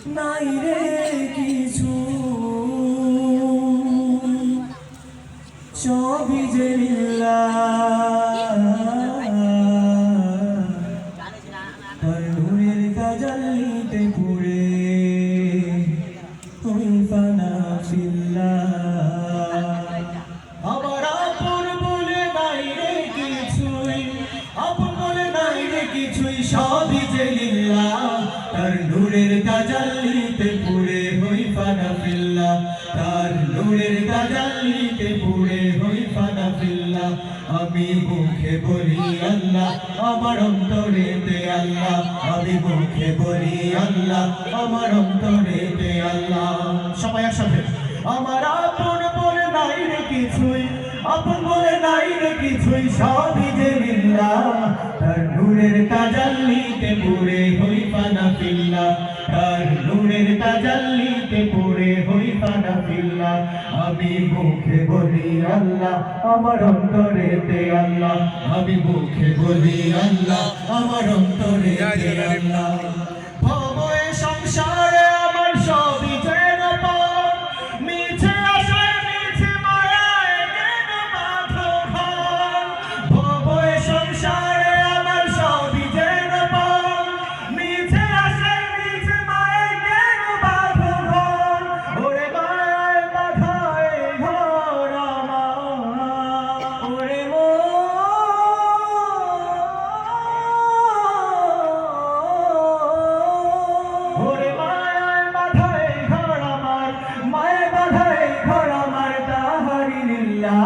নাই রে কিছু, সবই যে লিল্লাহ। তার নূরের তাজাল্লিতে পুরে হই ফানা ফিল্লাহ। আমার আপন বলে নাই রে কিছুই, আপন বলে নাই রে কিছুই, সবই যে লিল্লাহ। তার নূরের তাজাল্লিতে পুরে হই ফানা ফিল্লাহ। তার নূরের তাজাল্লিতে পুরে হই ফানা ফিল্লাহ। আমি মুখে বলি আল্লাহ, আমার অন্তরেতে আল্লাহ। আমি মুখে বলি আল্লাহ, আমার অন্তরেতে আল্লাহ। সবাই একসাথে। আমার আপন বলে নাই রে কিছুই, আপন বলে নাই রে কিছুই, সবই যে লিল্লাহ। তার নূরের তাজাল্লিতে পুরে হই ফানা ফিল্লাহ। তার নূরের তাজাল্লিতে পুরে হই ফানা ফিল্লাহ। আমি মুখে বলি আল্লাহ, আমার অন্তরেতে আল্লাহ। আমি মুখে বলি আল্লাহ, আমার অন্তরেতে আল্লাহ। ভবয়ে সংসারে আমার সবই যেন পার, মিছে আশায় মিছে মায়ায় কেন বাঁধো ঘর। ভবয়ে সংসারে আমার সবই যেন পার, মিছে আশায় মিছে মায়ায় কেন বাঁধো ঘর। ওরে মায়ায় বাঁধা এই ঘর আমার, ওরে ওরে মায়ায় বাঁধা এই ঘর আমার, মায়ায় বাঁধা এই ঘর আমার। তাহারি লিল্লাহ।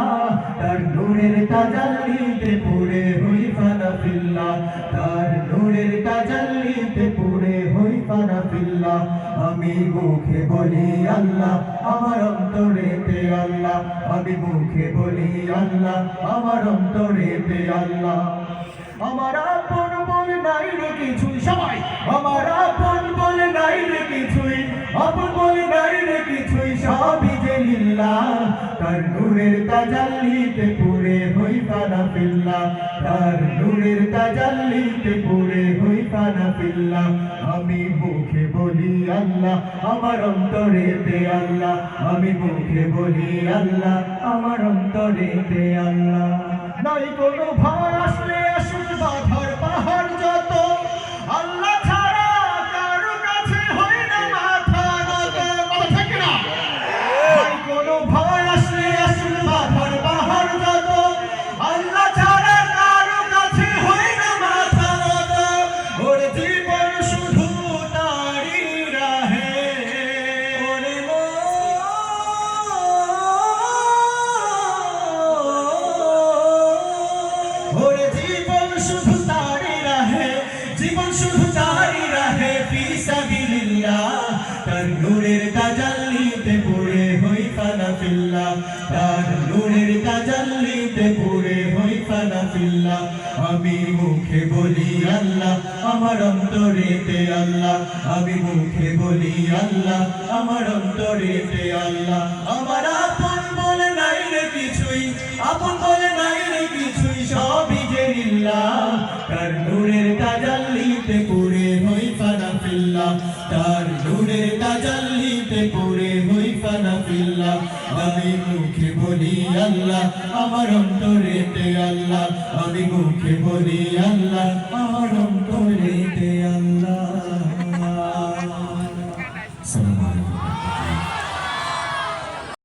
তার নূরের তাজাল্লিতে পুরে হই ফানা ফিল্লাহ। তার নূরের তাজাল্লিতে পুরে হই ফানা ফিল্লাহ। আমি মুখে বলি আল্লাহ, আমার অন্তরেতে আল্লাহ। আমি মুখে বলি আল্লাহ, আমার অন্তরেতে আল্লাহ। আমার আপন বলে নাই রে কিছুই, সবাই। আমার আপন বলে নাই রে কিছুই, আপন বলে নাই রে কিছুই, সবই যে লিল্লাহ। তার নূরের তাজাল্লিতে পুরে হই ফানা ফিল্লাহ। তার নূরের তাজাল্লিতে পুরে হই ফানা ফিল্লাহ। আমি মুখে বলি আল্লাহ, আমার অন্তরেতে আল্লাহ। আমি মুখে বলি আল্লাহ, আমার অন্তরেতে আল্লাহ। নাই কোনো ভয় আসলে আসুক বাধার পাহাড় যত, আল্লাহ ছাড়া কারো কাছে হই না মাথা নত। কথা ঠিক না? নাই কোনো ভয় আসলে আসুক বাধার পাহাড় যত, আল্লাহ ছাড়া কারো কাছে হই না মাথা নত। ওরে জীবন শুধু তারি রাহে, ওরে ওরে জীবন শুধু তারি রাহে, জীবন শুধু তারি রাহে ফি সাবিলিল্লাহ। তার নূরের তাজাল্লিতে পুরে হই ফানা ফিল্লাহ। তার নূরের তাজাল্লিতে পুরে হই ফানা ফিল্লাহ। আমি মুখে বলি আল্লাহ, আমার অন্তরেতে আল্লাহ। আমি মুখে বলি আল্লাহ, আমার অন্তরেতে আল্লাহ। আমার আপন বলে নাই রে কিছুই, আপন বলে নাই রে কিছুই, সবই যে লিল্লাহ। তার নূরের তাজাল্লিতে পুরে হই ফানা ফিল্লাহ। তার নূরের তাজাল্লিতে পুরে হই ফানা ফিল্লাহ। আমি মুখে বলি আল্লাহ, আমার অন্তরেতে আল্লাহ। আমি মুখে বলি আল্লাহ, আমার অন্তরেতে আল্লাহ। আসসালামু আলাইকুম।